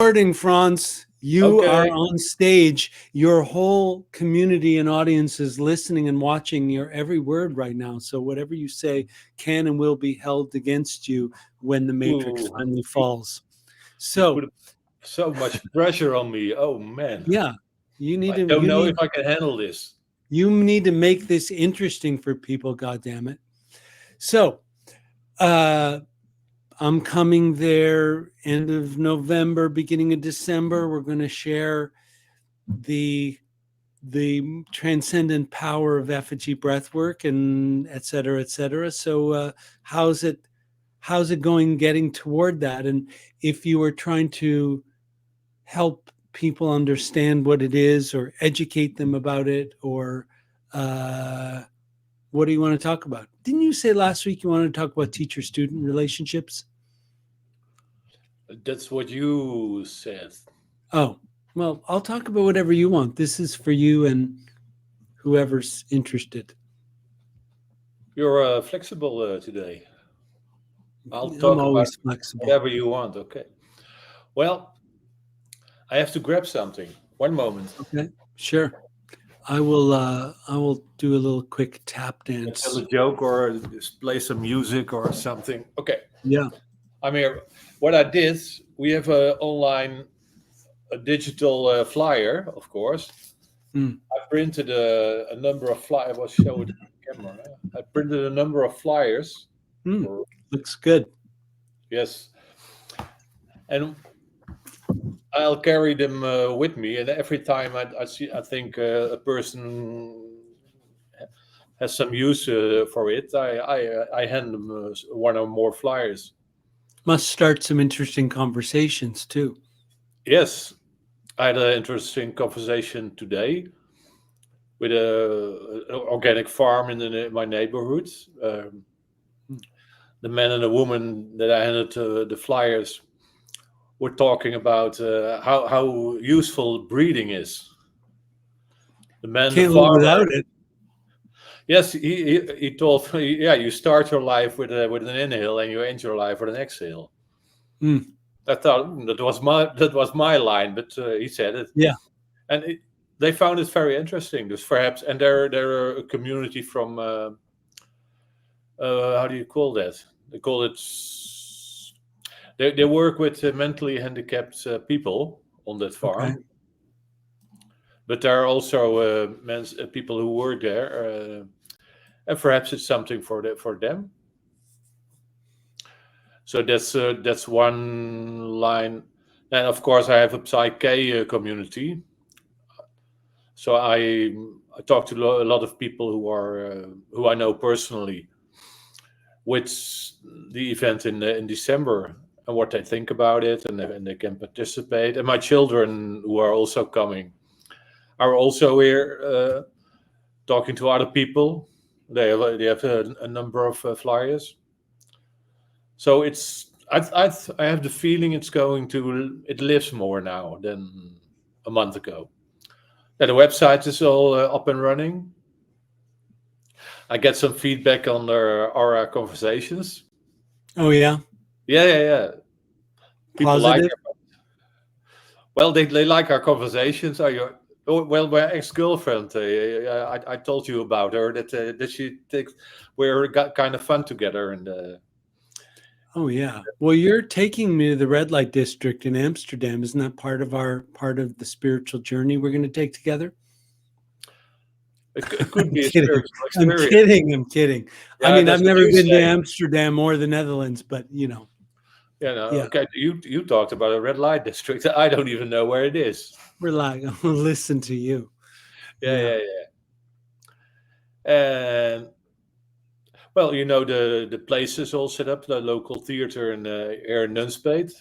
starting, Frans. You are Okay. on stage. Your whole community and audience is listening and watching your every word right now. So whatever you say can and will be held against you when the matrix Ooh, finally you, falls. you So put so much pressure on me. Oh man, yeah, you need I to don't you know if need I can handle this. you need to make this interesting for people. God damn it! So uh, I'm coming there end of November, beginning of December. We're going to share the transcendent power of effigy breath work and et cetera, et cetera. So how's it going getting toward that? And if you were trying to help people understand what it is or educate them about it, or uh, what do you want to talk about? Didn't you say last week you wanted to talk about teacher student relationships? That's what you said. Oh, well, I'll talk about whatever you want. This is for you and whoever's interested. You're flexible today. I'll I'm talk about always flexible. whatever you want. Okay. Well, I have to grab something. One moment. Okay, sure. I will do a little quick tap Can tell dance. a joke or just play some music or something. Okay. Yeah. I'm here. What I did, we have a online, a digital flyer, of course. Mm. I printed a number of flyers. I will show it on the camera. I printed a number of flyers. Mm. Or, Looks good. yes, and I'll carry them with me. And every time I see, I think a person has some use for it. I hand them one or more flyers. Must start some interesting conversations too. Yes, I had an interesting conversation today with an organic farm in my neighborhood. Mm. The man and the woman that I handed the flyers were talking about how useful breeding is. The man, the Can't live without farmer, it. yes, he told me, yeah, you start your life with an inhale and you end your life with an exhale. Mm. I thought that was my line, but he said it, Yeah. and they found it very interesting. There's perhaps, and they're a community from how do you call that? They call it. They work with mentally handicapped people on that Okay. farm, but there are also people who work there, and perhaps it's something for them. So that's one line. And of course, I have a Psyche community. So I talk to a lot of people who I know personally, with the event in December and what they think about it, and they can participate. And my children who are also coming are also here talking to other people. They have a number of flyers. So I have the feeling it lives more now than a month ago. Yeah, the website is all up and running. I get some feedback on our conversations. Oh yeah. Yeah, yeah, yeah. People like Positive. it. Well, they like our conversations. Are you? Oh, well, my ex-girlfriend, I told you about her that she takes. We're got kind of fun together, and Oh yeah. Well, you're taking me to the red light district in Amsterdam. Isn't that part of the spiritual journey we're going to take together? it could I'm be a kidding. spiritual I'm experience. kidding. I'm kidding. I Yeah, mean, that's I've what never you been to say. Amsterdam or the Netherlands, but You know, yeah, okay. You talked about a red light district. I don't even know where it is. relax. I'll listen to you. Yeah, Yeah. yeah, yeah. And well, the place is all set up, the local theater in here in Nunspeet.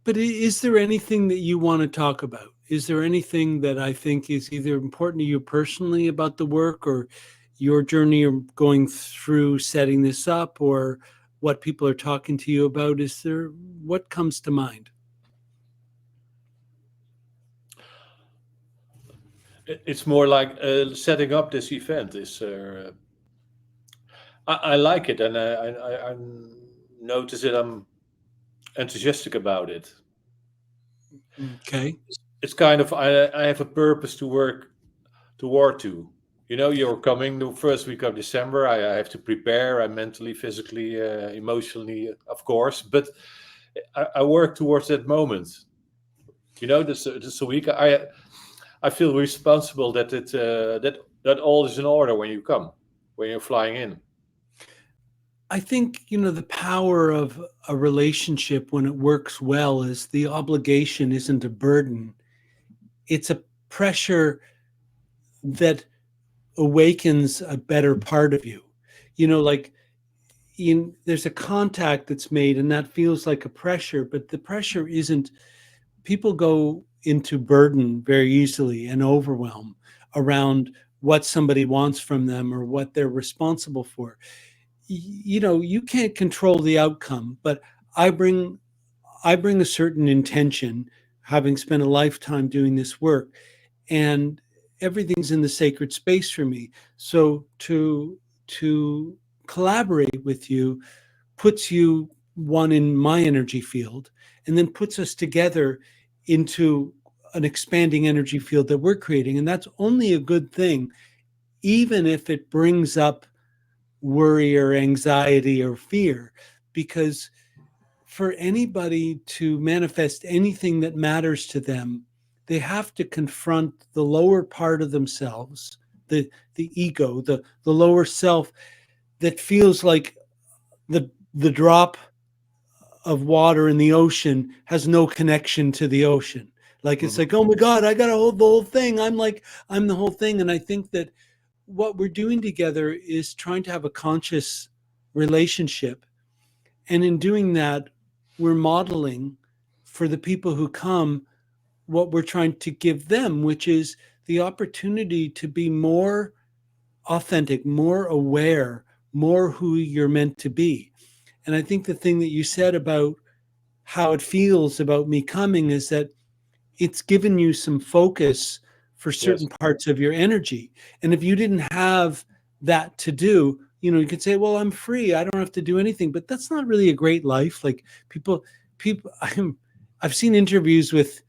But is there anything that you want to talk about? Is there anything that I think is either important to you personally about the work, or your journey of going through setting this up, or what people are talking to you about? Is there what comes to mind? It's more like setting up this event is. I like it, and I notice that I'm enthusiastic about it. Okay. It's kind of I have a purpose to work toward to. You're coming the first week of December. I have to prepare. I mentally, physically, emotionally, of course. But I work towards that moment. This a week. I feel responsible that that all is in order when you come, when you're flying in. I think, the power of a relationship when it works well is the obligation isn't a burden. It's a pressure that awakens a better part of you. Like there's a contact that's made and that feels like a pressure, but the pressure isn't. People go into burden very easily and overwhelm around what somebody wants from them or what they're responsible for. You can't control the outcome, but I bring I bring a certain intention, having spent a lifetime doing this work, and everything's in the sacred space for me. So to collaborate with you puts you one in my energy field, and then puts us together into an expanding energy field that we're creating, and that's only a good thing, even if it brings up worry or anxiety or fear, because for anybody to manifest anything that matters to them, they have to confront the lower part of themselves, the ego, the lower self that feels like the drop of water in the ocean has no connection to the ocean. Like it's Mhm. like, oh my God, I gotta hold the whole thing. I'm the whole thing. And I think that what we're doing together is trying to have a conscious relationship. And in doing that, we're modeling for the people who come what we're trying to give them, which is the opportunity to be more authentic, more aware, more who you're meant to be. And I think the thing that you said about how it feels about me coming is that it's given you some focus for Yes. certain parts of your energy. And if you didn't have that to do, you could say, well, I'm free. I don't have to do anything. But that's not really a great life. Like people, I've seen interviews with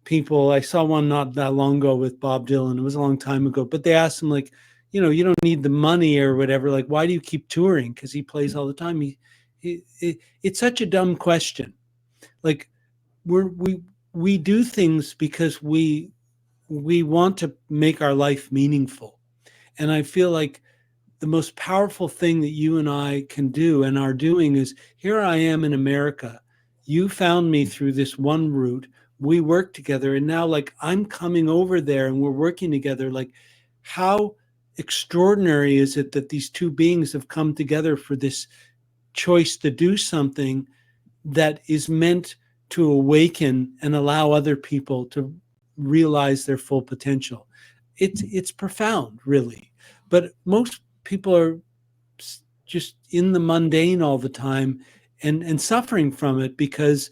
people. I saw one not that long ago with Bob Dylan. It was a long time ago, but they asked him, like, you don't need the money or whatever. Like, why do you keep touring? Because he plays all the time. It's such a dumb question. Like, we do things because we want to make our life meaningful. And I feel like the most powerful thing that you and I can do and are doing is, here I am in America. You found me through this one route. We work together. And now, like, I'm coming over there and we're working together. Like, how extraordinary is it that these two beings have come together for this choice to do something that is meant to awaken and allow other people to realize their full potential. It's profound, really. But most people are just in the mundane all the time and suffering from it because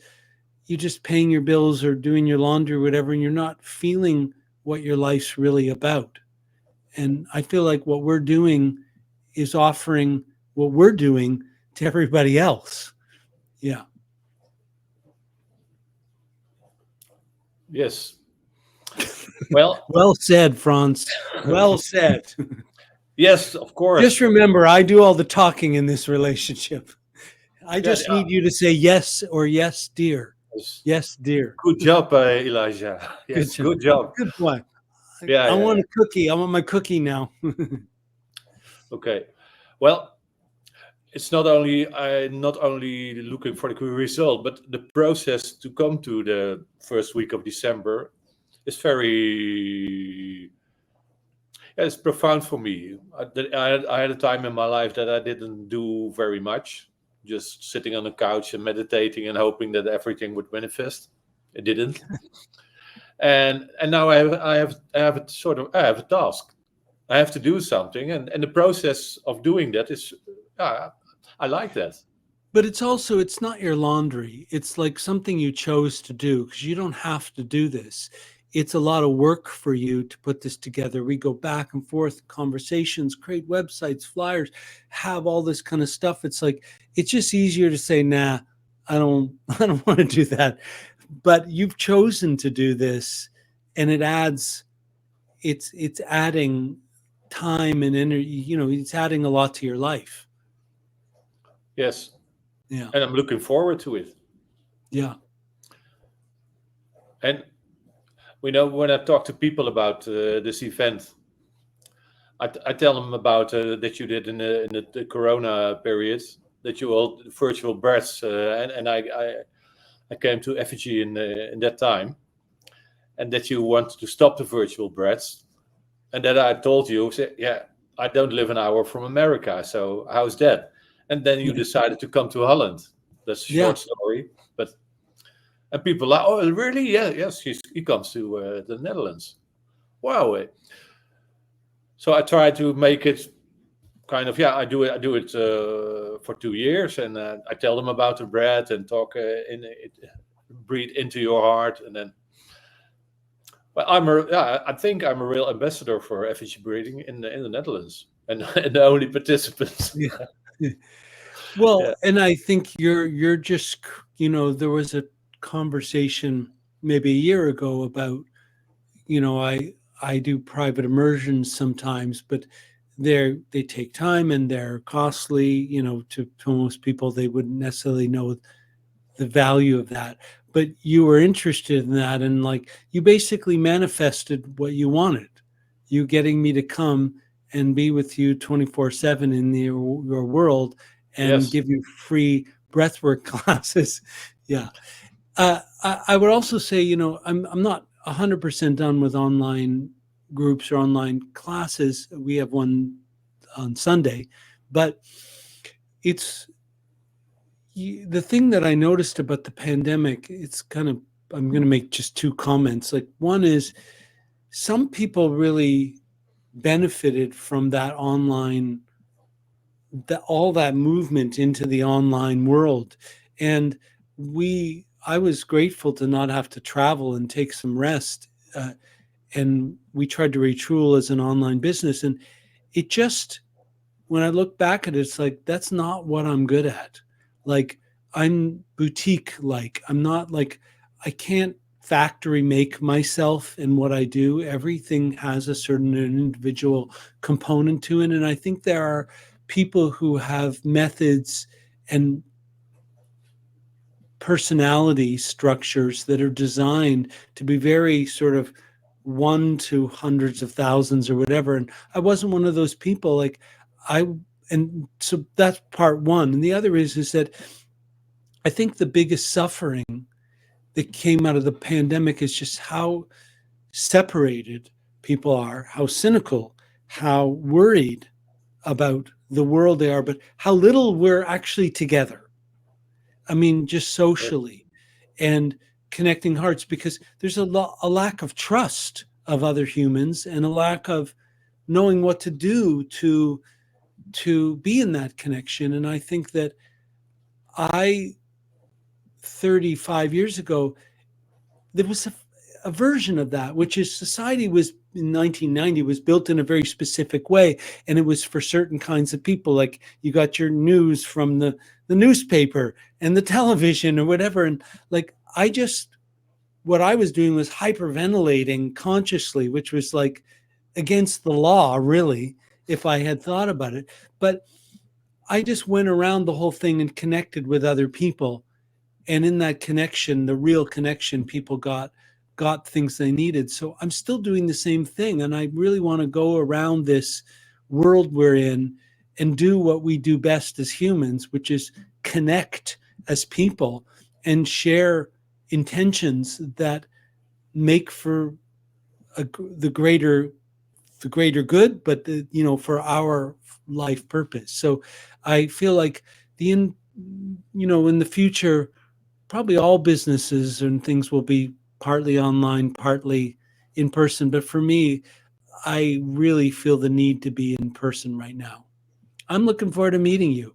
you're just paying your bills or doing your laundry or whatever, and you're not feeling what your life's really about. And I feel like what we're doing is offering what we're doing to everybody else. Yeah. Yes. Well, Well said, Franz. Well said. yes, of Just course. remember, I do all the talking in this relationship. I Yeah, just need you to say yes or yes, dear. yes. Yes, dear. Good job, Elijah. Good Yes, job. good job. Good boy. Yeah, I yeah, want yeah. a cookie. I want my cookie now. Okay. Well, it's not only looking for the result, but the process to come to the first week of December is very, yeah, it's profound for me. I had a time in my life that I didn't do very much, just sitting on the couch and meditating and hoping that everything would manifest. It didn't, and now I have a sort of I have a task. I have to do something, and the process of doing that is, yeah, I like that. But it's not your laundry. It's like something you chose to do because you don't have to do this. It's a lot of work for you to put this together. We go back and forth, conversations, create websites, flyers, have all this kind of stuff. It's like it's just easier to say, nah, I don't I don't want to do that. but you've chosen to do this, and it's adding time and energy. It's adding a lot to your life. Yes, Yeah, and I'm looking forward to it. yeah, And when I talk to people about this event, I tell them about that you did in the Corona period, that you held virtual breaths, and I came to effigy in that time, and that you wanted to stop the virtual breaths, and that I told you, say, yeah, I don't live an hour from America, so how's that? And then you yeah, decided to come to Holland. That's a yeah, short story, but and people are, oh, really? Yeah, yes, he comes to the Netherlands. Wow. So I try to make it kind of, yeah, I do it for 2 years, and I tell them about the bread and talk in it, breathe into your heart, and then. Well, yeah, I think I'm a real ambassador for effigy breathing in the Netherlands, and, and the only participant. yeah. Well, Yeah. and I think you're just, there was a conversation maybe a year ago about, I do private immersions sometimes, but they take time and they're costly, to most people. They wouldn't necessarily know the value of that. But you were interested in that, and like you basically manifested what you wanted. You getting me to come and be with you 24/7 in your world and Yes. give you free breathwork classes. Yeah. I would also say, I'm not 100% done with online groups or online classes. We have one on Sunday, but it's the thing that I noticed about the pandemic. It's kind of, I'm going to make just two comments. Like, one is some people really benefited from that online, that all that movement into the online world. And I was grateful to not have to travel and take some rest. And we tried to retool as an online business. And it just, when I look back at it, it's like, that's not what I'm good at. Like, I'm boutique, like, I'm not like, I can't factory make myself in what I do. Everything has a certain individual component to it. And I think there are people who have methods and personality structures that are designed to be very sort of one to hundreds of thousands or whatever. And I wasn't one of those people. Like, I, and so that's part one. And the other is that I think the biggest suffering that came out of the pandemic is just how separated people are, how cynical, how worried about the world they are, but how little we're actually together. I mean, just Yes. socially and connecting hearts, because there's a lack of trust of other humans and a lack of knowing what to do to be in that connection. And I think that I 35 years ago, there was a version of that, which is society was in 1990 was built in a very specific way, and it was for certain kinds of people. Like, you got your news from the newspaper and the television or whatever. And like, what I was doing was hyperventilating consciously, which was like against the law, really, if I had thought about it. But I just went around the whole thing and connected with other people. And in that connection, the real connection, people got things they needed. So I'm still doing the same thing. And I really want to go around this world we're in and do what we do best as humans, which is connect as people and share intentions that make for the greater good, but for our life purpose. So I feel like in the future, probably all businesses and things will be partly online, partly in person. But for me, I really feel the need to be in person right now. I'm looking forward to meeting you.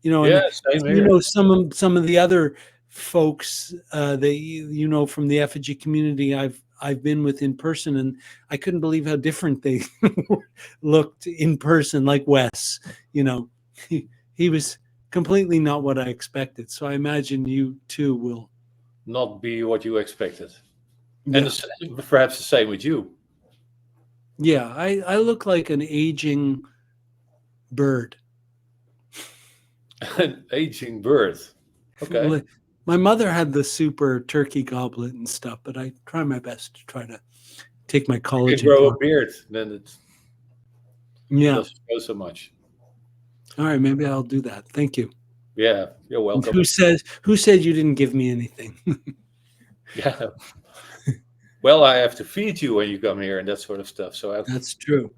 And Yeah, same here. some of the other folks that from the effigy community I've been with in person, and I couldn't believe how different they looked in person. Like Wes, you know, he was completely not what I expected. So I imagine you too will. not be what you expected. And Yeah. perhaps the same with you. Yeah. I look like an aging bird. An aging bird. Okay. Li- My mother had the super turkey goblet and stuff, but I try my best to try to take my You can collagen grow a con. beard, then it Yeah. doesn't show so much. All right. Maybe I'll do that. Thank you. Yeah, you're And welcome. who said you didn't give me anything? Yeah. Well, I have to feed you when you come here and that sort of stuff. So I've, That's true.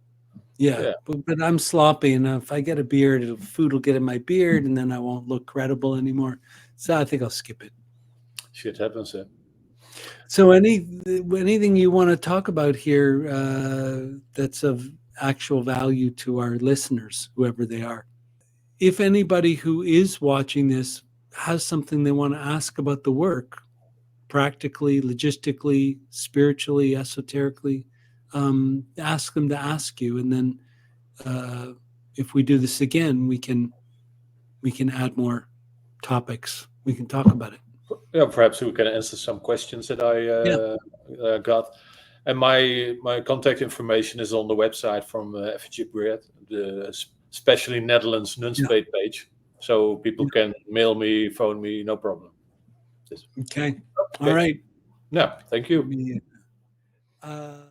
Yeah, yeah, but I'm sloppy, and if I get a beard, food will get in my beard, and then I won't look credible anymore. So I think I'll skip it. shit happens. So anything you want to talk about here that's of actual value to our listeners, whoever they are. If anybody who is watching this has something they want to ask about the work, practically, logistically, spiritually, esoterically, ask them to ask you, and then uh, if we do this again, we can add more topics. We can talk about it. Yeah, perhaps we can answer some questions that I Yeah, got. And my contact information is on the website from FG Bread, the especially Netherlands yeah. Nunspeet page. So people Yeah. can mail me, phone me, no problem. Yes. Okay. All Okay. right. Yeah, thank Let you. me, uh,